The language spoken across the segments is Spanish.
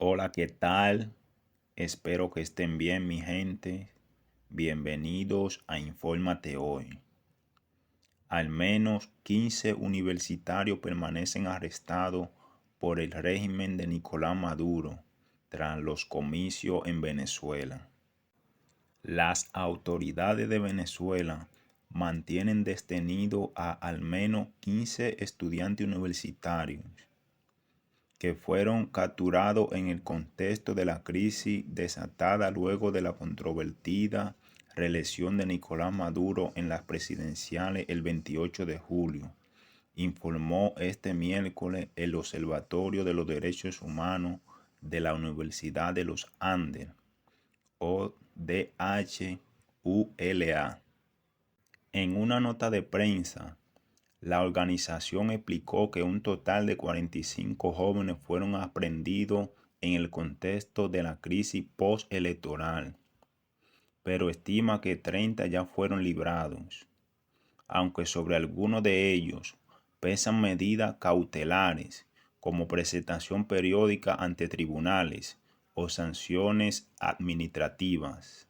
Hola, ¿qué tal? Espero que estén bien, mi gente. Bienvenidos a Infórmate Hoy. Al menos 15 universitarios permanecen arrestados por el régimen de Nicolás Maduro tras los comicios en Venezuela. Las autoridades de Venezuela mantienen detenidos a al menos 15 estudiantes universitarios que fueron capturados en el contexto de la crisis desatada luego de la controvertida reelección de Nicolás Maduro en las presidenciales el 28 de julio, informó este miércoles el Observatorio de los Derechos Humanos de la Universidad de los Andes, ODH-ULA. En una nota de prensa, la organización explicó que un total de 45 jóvenes fueron aprehendidos en el contexto de la crisis postelectoral, pero estima que 30 ya fueron librados, aunque sobre algunos de ellos pesan medidas cautelares como presentación periódica ante tribunales o sanciones administrativas.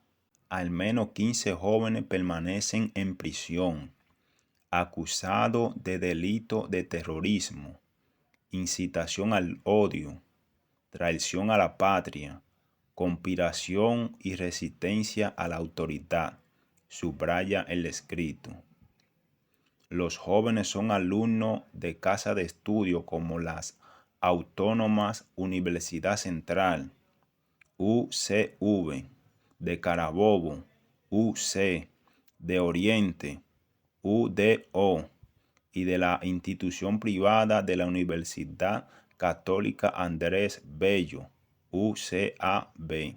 Al menos 15 jóvenes permanecen en prisión acusado de delito de terrorismo, incitación al odio, traición a la patria, conspiración y resistencia a la autoridad, subraya el escrito. Los jóvenes son alumnos de casas de estudio como las Autónomas Universidad Central, UCV, de Carabobo, UC, de Oriente, UDO, y de la institución privada de la Universidad Católica Andrés Bello, UCAB.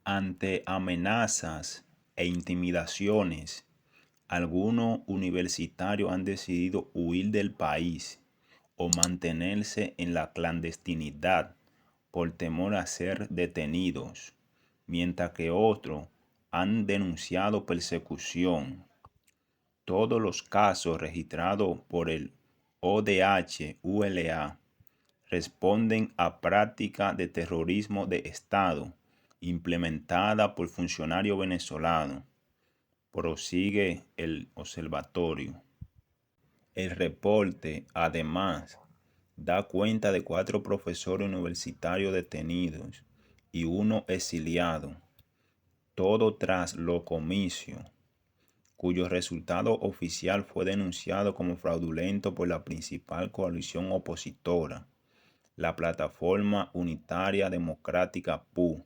Ante amenazas e intimidaciones, algunos universitarios han decidido huir del país o mantenerse en la clandestinidad por temor a ser detenidos, mientras que otros han denunciado persecución. Todos los casos registrados por el ODH-ULA responden a prácticas de terrorismo de Estado implementada por funcionarios venezolanos, prosigue el observatorio. El reporte, además, da cuenta de 4 profesores universitarios detenidos y 1 exiliado, todo tras los comicios, cuyo resultado oficial fue denunciado como fraudulento por la principal coalición opositora, la Plataforma Unitaria Democrática PU,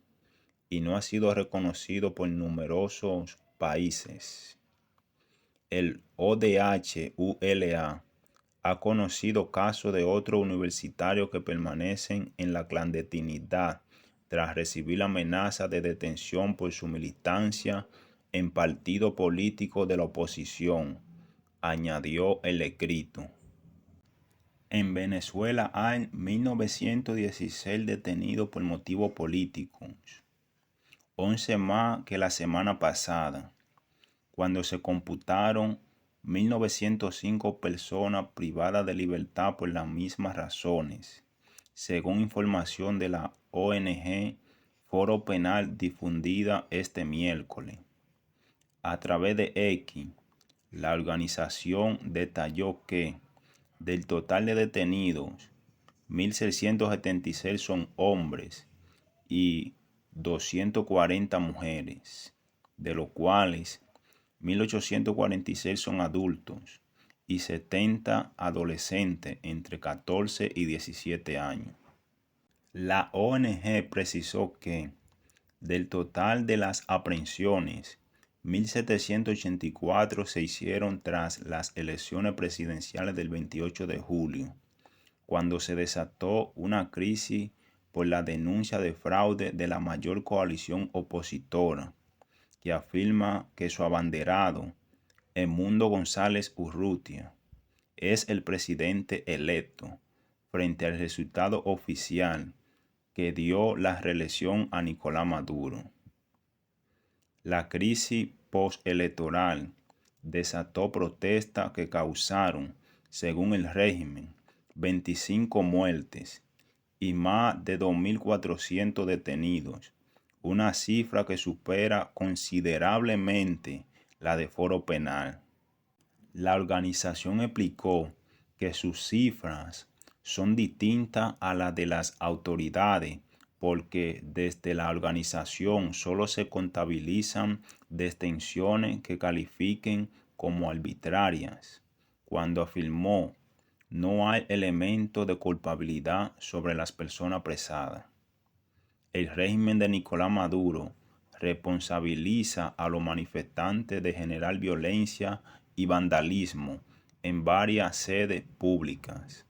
y no ha sido reconocido por numerosos países. El ODH-ULA ha conocido casos de otros universitarios que permanecen en la clandestinidad tras recibir amenazas de detención por su militancia en partido político de la oposición, añadió el escrito. En Venezuela hay 1.916 detenidos por motivos políticos, 11 más que la semana pasada, cuando se computaron 1.905 personas privadas de libertad por las mismas razones, según información de la ONG Foro Penal difundida este miércoles. A través de X, la organización detalló que, del total de detenidos, 1.676 son hombres y 240 mujeres, de los cuales 1.846 son adultos y 70 adolescentes entre 14 y 17 años. La ONG precisó que, del total de las aprehensiones, 1.784 se hicieron tras las elecciones presidenciales del 28 de julio, cuando se desató una crisis por la denuncia de fraude de la mayor coalición opositora, que afirma que su abanderado, Edmundo González Urrutia, es el presidente electo, frente al resultado oficial que dio la reelección a Nicolás Maduro. La crisis postelectoral desató protestas que causaron, según el régimen, 25 muertes y más de 2.400 detenidos, una cifra que supera considerablemente la de Foro Penal. La organización explicó que sus cifras son distintas a las de las autoridades porque desde la organización solo se contabilizan detenciones que califiquen como arbitrarias. Cuando afirmó no hay elemento de culpabilidad sobre las personas apresadas. El régimen de Nicolás Maduro responsabiliza a los manifestantes de generar violencia y vandalismo en varias sedes públicas,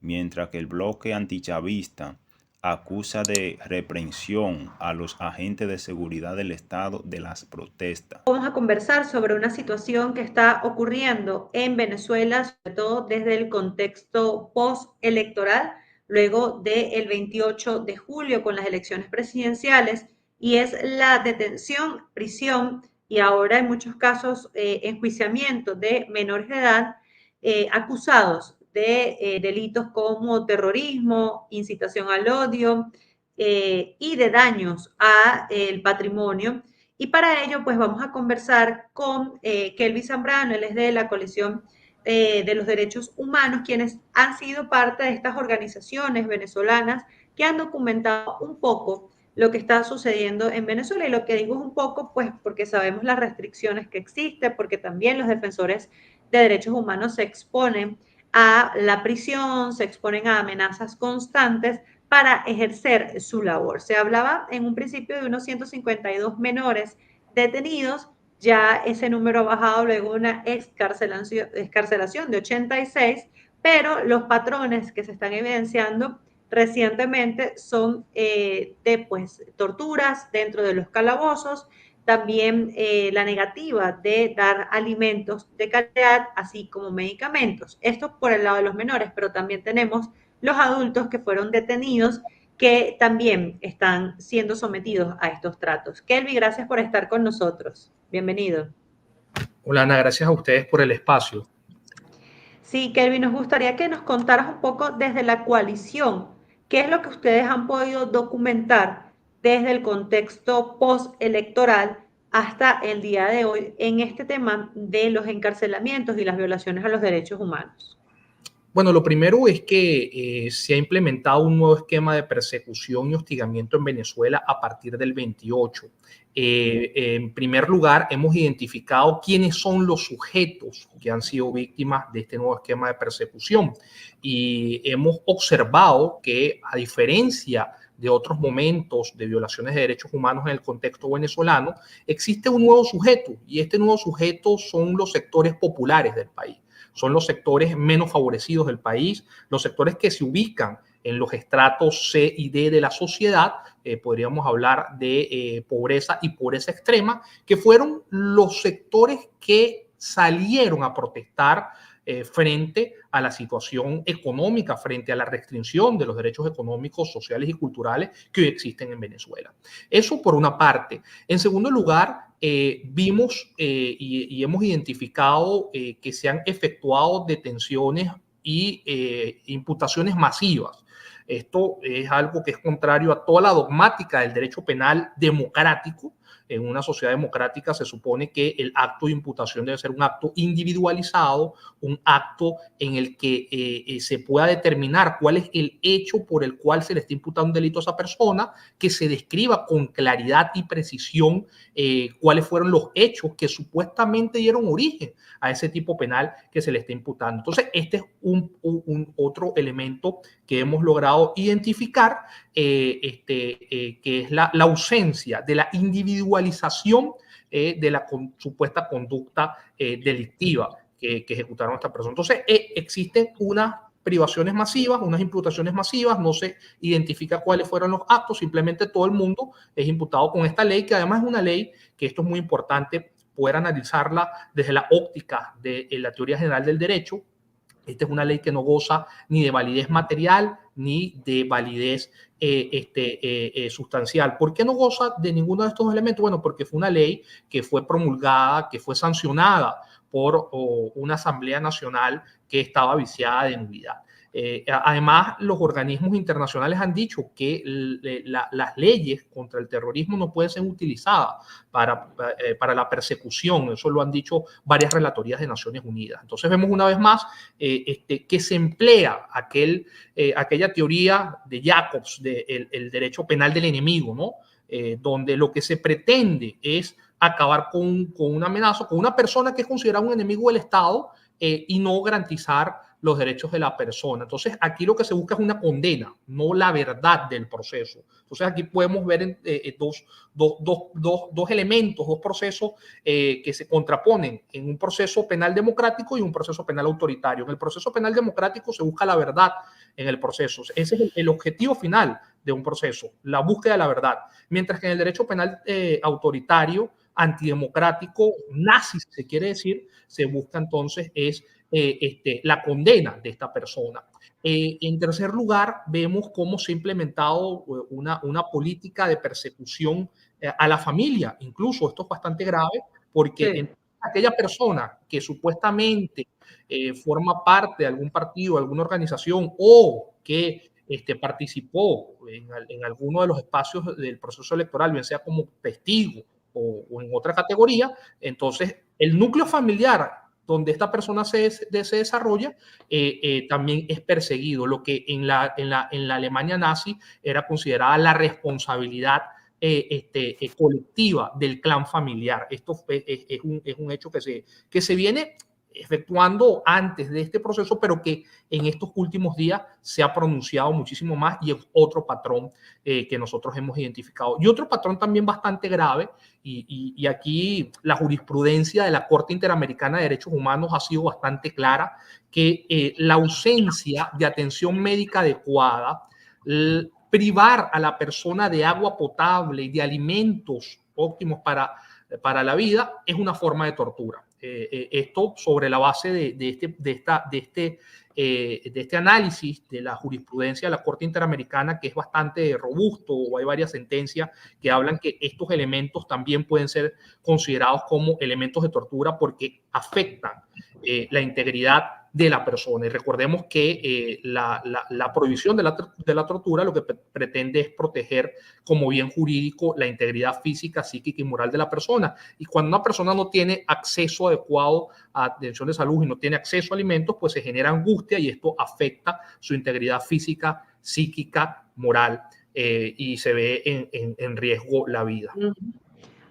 mientras que el bloque antichavista acusa de represión a los agentes de seguridad del Estado de las protestas. Vamos a conversar sobre una situación que está ocurriendo en Venezuela, sobre todo desde el contexto postelectoral, luego del 28 de julio con las elecciones presidenciales, y es la detención, prisión y ahora en muchos casos enjuiciamiento de menores de edad acusados de delitos como terrorismo, incitación al odio y de daños al patrimonio. Y para ello, pues vamos a conversar con Kelvin Zambrano, él es de la coalición de los derechos humanos, quienes han sido parte de estas organizaciones venezolanas que han documentado un poco lo que está sucediendo en Venezuela. Y lo que digo es un poco, pues porque sabemos las restricciones que existen, porque también los defensores de derechos humanos se exponen a la prisión, se exponen a amenazas constantes para ejercer su labor. Se hablaba en un principio de unos 152 menores detenidos, ya ese número ha bajado luego de una excarcelación de 86, pero los patrones que se están evidenciando recientemente son de pues, torturas dentro de los calabozos, también la negativa de dar alimentos de calidad, así como medicamentos. Esto por el lado de los menores, pero también tenemos los adultos que fueron detenidos que también están siendo sometidos a estos tratos. Kelvin, gracias por estar con nosotros. Bienvenido. Hola Ana, gracias a ustedes por el espacio. Sí, Kelvin, nos gustaría que nos contaras un poco desde la coalición, qué es lo que ustedes han podido documentar desde el contexto postelectoral hasta el día de hoy en este tema de los encarcelamientos y las violaciones a los derechos humanos. Bueno, lo primero es que se ha implementado un nuevo esquema de persecución y hostigamiento en Venezuela a partir del 28. En primer lugar, hemos identificado quiénes son los sujetos que han sido víctimas de este nuevo esquema de persecución y hemos observado que, a diferencia de otros momentos de violaciones de derechos humanos en el contexto venezolano, existe un nuevo sujeto y este nuevo sujeto son los sectores populares del país. Son los sectores menos favorecidos del país, los sectores que se ubican en los estratos C y D de la sociedad, podríamos hablar de pobreza y pobreza extrema, que fueron los sectores que salieron a protestar frente a la situación económica, frente a la restricción de los derechos económicos, sociales y culturales que hoy existen en Venezuela. Eso por una parte. En segundo lugar, vimos y hemos identificado que se han efectuado detenciones y imputaciones masivas. Esto es algo que es contrario a toda la dogmática del derecho penal democrático. En una sociedad democrática se supone que el acto de imputación debe ser un acto individualizado, un acto en el que se pueda determinar cuál es el hecho por el cual se le está imputando un delito a esa persona, que se describa con claridad y precisión cuáles fueron los hechos que supuestamente dieron origen a ese tipo penal que se le está imputando. Entonces, este es un otro elemento que hemos logrado identificar, que es la ausencia de la individualización de la supuesta conducta delictiva que ejecutaron estas personas. Entonces, existen unas privaciones masivas, unas imputaciones masivas, no se identifica cuáles fueron los actos, simplemente todo el mundo es imputado con esta ley, que además es una ley que esto es muy importante poder analizarla desde la óptica de la teoría general del derecho. Esta es una ley que no goza ni de validez material ni de validez sustancial. ¿Por qué no goza de ninguno de estos elementos? Bueno, porque fue una ley que fue promulgada, que fue sancionada por una Asamblea Nacional que estaba viciada de nulidad. Además, los organismos internacionales han dicho que las leyes contra el terrorismo no pueden ser utilizadas para la persecución. Eso lo han dicho varias relatorías de Naciones Unidas. Entonces vemos una vez más que se emplea aquella teoría de Jacobs, el derecho penal del enemigo, ¿no? Donde lo que se pretende es acabar con una amenaza, con una persona que es considerada un enemigo del Estado y no garantizar los derechos de la persona. Entonces, aquí lo que se busca es una condena, no la verdad del proceso. Entonces, aquí podemos ver dos elementos, dos procesos que se contraponen en un proceso penal democrático y un proceso penal autoritario. En el proceso penal democrático se busca la verdad en el proceso. Ese es el objetivo final de un proceso, la búsqueda de la verdad. Mientras que en el derecho penal autoritario, antidemocrático, nazi, si se quiere decir, se busca entonces es la condena de esta persona. En tercer lugar, vemos cómo se ha implementado una política de persecución a la familia. Incluso esto es bastante grave porque Sí. aquella persona que supuestamente forma parte de algún partido, alguna organización o que participó en alguno de los espacios del proceso electoral, bien sea como testigo o en otra categoría, entonces el núcleo familiar donde esta persona se desarrolla también es perseguido, lo que en la Alemania nazi era considerada la responsabilidad colectiva del clan familiar. Esto es un hecho que se viene efectuando antes de este proceso, pero que en estos últimos días se ha pronunciado muchísimo más y es otro patrón que nosotros hemos identificado. Y otro patrón también bastante grave, y aquí la jurisprudencia de la Corte Interamericana de Derechos Humanos ha sido bastante clara, que la ausencia de atención médica adecuada, privar a la persona de agua potable y de alimentos óptimos para la vida es una forma de tortura. Esto sobre la base de este análisis de la jurisprudencia de la Corte Interamericana, que es bastante robusto, o hay varias sentencias que hablan que estos elementos también pueden ser considerados como elementos de tortura porque afectan la integridad de la persona. Y recordemos que la prohibición de la tortura lo que pretende es proteger como bien jurídico la integridad física, psíquica y moral de la persona. Y cuando una persona no tiene acceso adecuado a atención de salud y no tiene acceso a alimentos, pues se genera angustia y esto afecta su integridad física, psíquica, moral y se ve en riesgo la vida.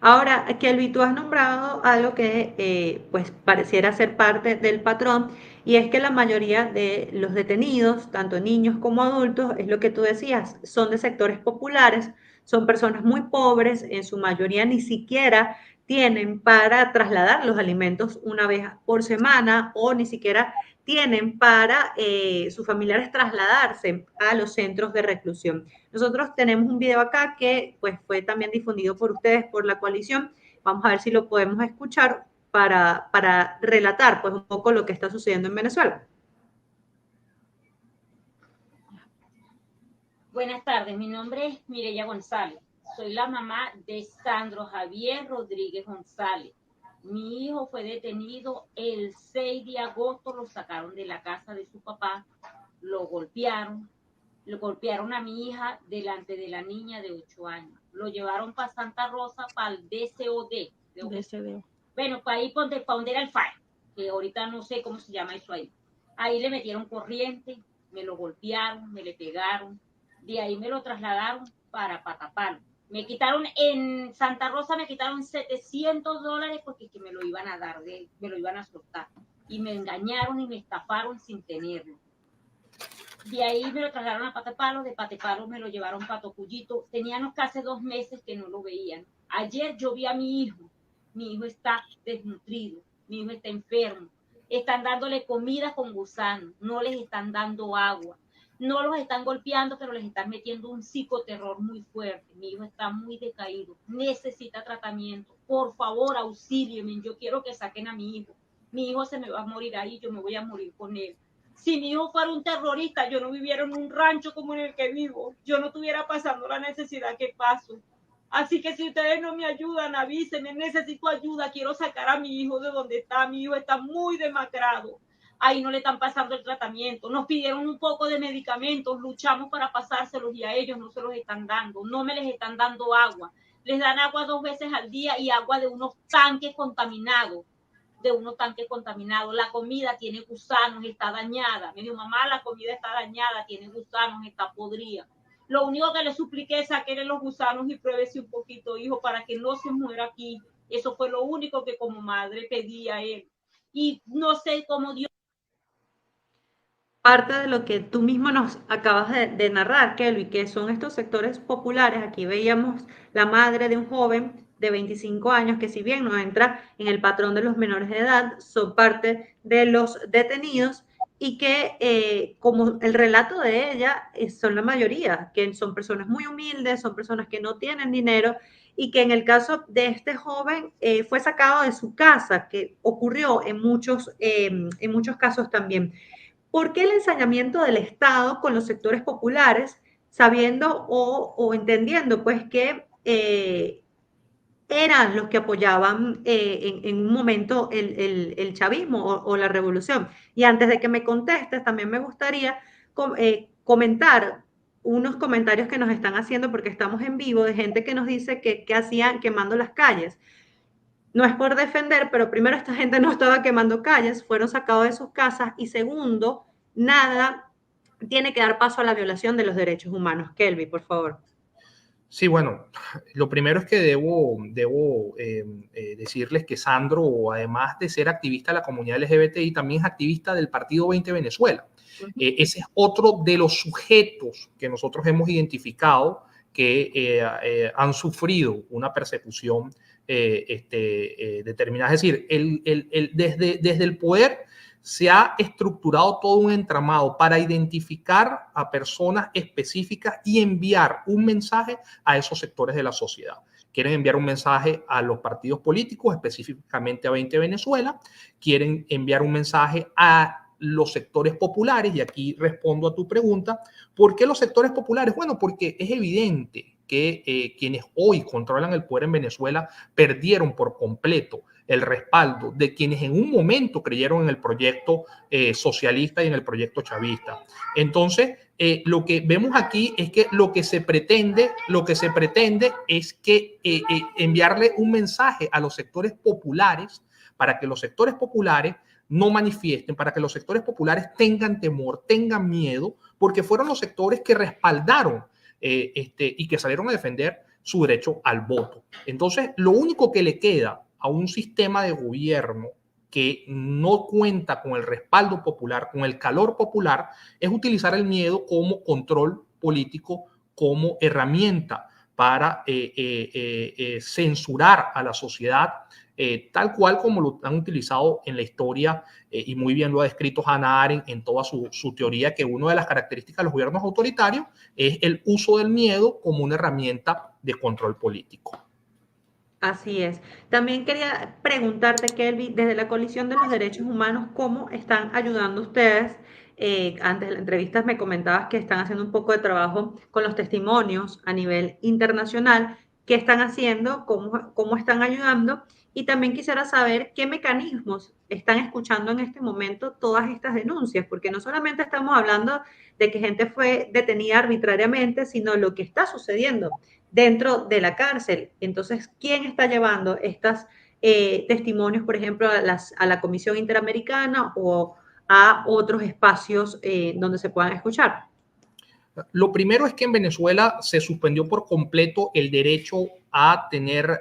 Ahora, Kelvin, tú has nombrado algo que pues pareciera ser parte del patrón, y es que la mayoría de los detenidos, tanto niños como adultos, es lo que tú decías, son de sectores populares, son personas muy pobres, en su mayoría ni siquiera tienen para trasladar los alimentos una vez por semana o ni siquiera tienen para sus familiares trasladarse a los centros de reclusión. Nosotros tenemos un video acá que pues, fue también difundido por ustedes, por la coalición. Vamos a ver si lo podemos escuchar para relatar pues, un poco lo que está sucediendo en Venezuela. Buenas tardes, mi nombre es Mireya González. Soy la mamá de Sandro Javier Rodríguez González. Mi hijo fue detenido el 6 de agosto, lo sacaron de la casa de su papá, lo golpearon a mi hija delante de la niña de 8 años. Lo llevaron para Santa Rosa, para el DCOD. Bueno, para ahí para donde era el FAE, que ahorita no sé cómo se llama eso ahí. Ahí le metieron corriente, me lo golpearon, me le pegaron. De ahí me lo trasladaron para Patapalo. Me quitaron en Santa Rosa, me quitaron $700 porque que me lo iban a dar, me lo iban a soltar. Y me engañaron y me estafaron sin tenerlo. De ahí me lo trasladaron a Patapalo, de Patapalo me lo llevaron para Tocuyito. Teníamos casi 2 meses que no lo veían. Ayer yo vi a mi hijo está desnutrido, mi hijo está enfermo. Están dándole comida con gusano, no les están dando agua. No los están golpeando, pero les están metiendo un psicoterror muy fuerte. Mi hijo está muy decaído, necesita tratamiento. Por favor, auxílienme, yo quiero que saquen a mi hijo. Mi hijo se me va a morir ahí, yo me voy a morir con él. Si mi hijo fuera un terrorista, yo no viviera en un rancho como en el que vivo. Yo no estuviera pasando la necesidad que paso. Así que si ustedes no me ayudan, avísenme, necesito ayuda, quiero sacar a mi hijo de donde está. Mi hijo está muy demacrado. ahí no le están pasando el tratamiento. Nos pidieron un poco de medicamentos, luchamos para pasárselos y a ellos no se los están dando, no me les están dando agua. Les dan agua 2 veces al día y agua de unos tanques contaminados. La comida tiene gusanos, está dañada. Me dijo, mamá, la comida está dañada, tiene gusanos, está podrida. Lo único que le supliqué es saquenle los gusanos y pruébese un poquito, hijo, para que no se muera aquí. Eso fue lo único que como madre pedí a él. Y no sé cómo Dios... Parte de lo que tú mismo nos acabas de narrar, Kelly, que son estos sectores populares. Aquí veíamos la madre de un joven de 25 años que, si bien no entra en el patrón de los menores de edad, son parte de los detenidos y que, como el relato de ella, son la mayoría, que son personas muy humildes, son personas que no tienen dinero y que en el caso de este joven fue sacado de su casa, que ocurrió en muchos casos también. ¿Por qué el ensañamiento del Estado con los sectores populares, sabiendo o entendiendo pues que eran los que apoyaban en un momento el chavismo o la revolución? Y antes de que me contestes, también me gustaría comentar unos comentarios que nos están haciendo, porque estamos en vivo, de gente que nos dice que hacían quemando las calles. No es por defender, pero primero, esta gente no estaba quemando calles, fueron sacados de sus casas, y segundo, nada tiene que dar paso a la violación de los derechos humanos. Kelvin, por favor. Sí, bueno, lo primero es que debo decirles que Sandro, además de ser activista de la comunidad LGBTI, también es activista del Partido 20 Venezuela. Ese es otro de los sujetos que nosotros hemos identificado que han sufrido una persecución determinada. Es decir, desde el poder se ha estructurado todo un entramado para identificar a personas específicas y enviar un mensaje a esos sectores de la sociedad. Quieren enviar un mensaje a los partidos políticos, específicamente a 20 Venezuela. Quieren enviar un mensaje a los sectores populares, y aquí respondo a tu pregunta. ¿Por qué los sectores populares? Bueno, porque es evidente que quienes hoy controlan el poder en Venezuela perdieron por completo el respaldo de quienes en un momento creyeron en el proyecto socialista y en el proyecto chavista. Entonces, lo que vemos aquí es que lo que se pretende es que enviarle un mensaje a los sectores populares para que los sectores populares no manifiesten, para que los sectores populares tengan temor, tengan miedo, porque fueron los sectores que respaldaron y que salieron a defender su derecho al voto. Entonces, lo único que le queda a un sistema de gobierno que no cuenta con el respaldo popular, con el calor popular, es utilizar el miedo como control político, como herramienta para censurar a la sociedad, tal cual como lo han utilizado en la historia, y muy bien lo ha descrito Hannah Arendt en toda su teoría, que una de las características de los gobiernos autoritarios es el uso del miedo como una herramienta de control político. Así es. También quería preguntarte, Kelvin, desde la Coalición de los Derechos Humanos, ¿cómo están ayudando ustedes? Antes de la entrevista me comentabas que están haciendo un poco de trabajo con los testimonios a nivel internacional. ¿Qué están haciendo? ¿Cómo están ayudando? Y también quisiera saber qué mecanismos están escuchando en este momento todas estas denuncias, porque no solamente estamos hablando de que gente fue detenida arbitrariamente, sino lo que está sucediendo dentro de la cárcel. Entonces, ¿quién está llevando estos testimonios, por ejemplo, a la Comisión Interamericana o a otros espacios donde se puedan escuchar? Lo primero es que en Venezuela se suspendió por completo el derecho a tener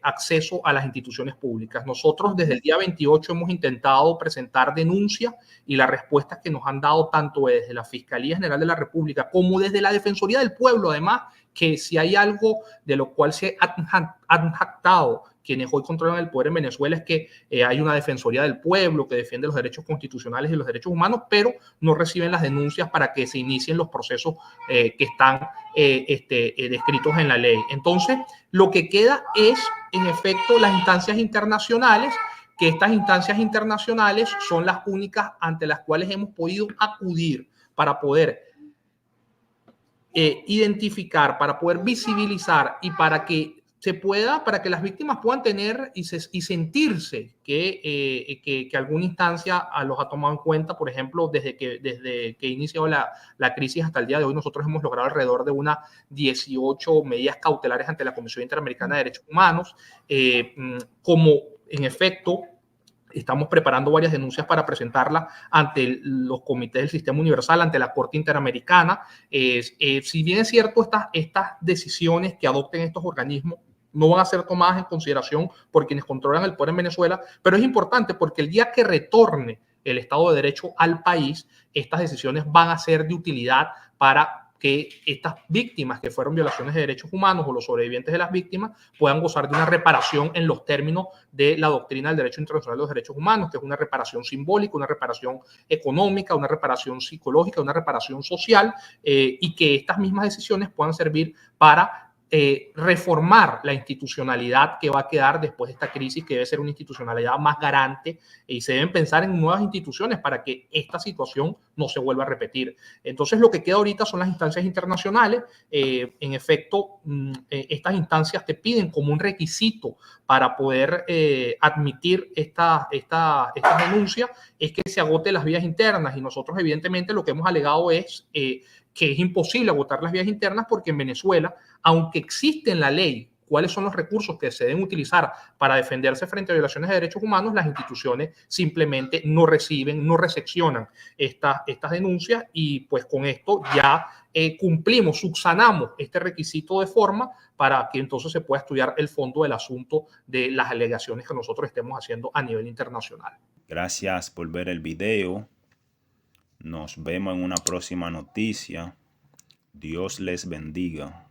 acceso a las instituciones públicas. Nosotros desde el día 28 hemos intentado presentar denuncias, y las respuestas que nos han dado tanto desde la Fiscalía General de la República como desde la Defensoría del Pueblo, además, que si hay algo de lo cual se han jactado quienes hoy controlan el poder en Venezuela es que hay una Defensoría del Pueblo que defiende los derechos constitucionales y los derechos humanos, pero no reciben las denuncias para que se inicien los procesos que están descritos en la ley. Entonces, lo que queda es, en efecto, las instancias internacionales, que estas instancias internacionales son las únicas ante las cuales hemos podido acudir para poder identificar, para poder visibilizar y para que se pueda, para que las víctimas puedan tener y sentirse que alguna instancia los ha tomado en cuenta. Por ejemplo, desde que inició la crisis hasta el día de hoy, nosotros hemos logrado alrededor de unas 18 medidas cautelares ante la Comisión Interamericana de Derechos Humanos, como en efecto estamos preparando varias denuncias para presentarlas ante los comités del Sistema Universal, ante la Corte Interamericana. Si bien es cierto, estas decisiones que adopten estos organismos no van a ser tomadas en consideración por quienes controlan el poder en Venezuela, pero es importante porque el día que retorne el Estado de Derecho al país, estas decisiones van a ser de utilidad para que estas víctimas que fueron violaciones de derechos humanos o los sobrevivientes de las víctimas puedan gozar de una reparación en los términos de la doctrina del derecho internacional de los derechos humanos, que es una reparación simbólica, una reparación económica, una reparación psicológica, una reparación social, y que estas mismas decisiones puedan servir para reformar la institucionalidad que va a quedar después de esta crisis, que debe ser una institucionalidad más garante, y se deben pensar en nuevas instituciones para que esta situación no se vuelva a repetir. Entonces, lo que queda ahorita son las instancias internacionales. En efecto, estas instancias te piden como un requisito para poder admitir esta denuncia es que se agote las vías internas, y nosotros evidentemente lo que hemos alegado es que es imposible agotar las vías internas porque en Venezuela, aunque existe en la ley cuáles son los recursos que se deben utilizar para defenderse frente a violaciones de derechos humanos, las instituciones simplemente no reciben, no recepcionan estas denuncias, y pues con esto ya cumplimos, subsanamos este requisito de forma para que entonces se pueda estudiar el fondo del asunto de las alegaciones que nosotros estemos haciendo a nivel internacional. Gracias por ver el video. Nos vemos en una próxima noticia. Dios les bendiga.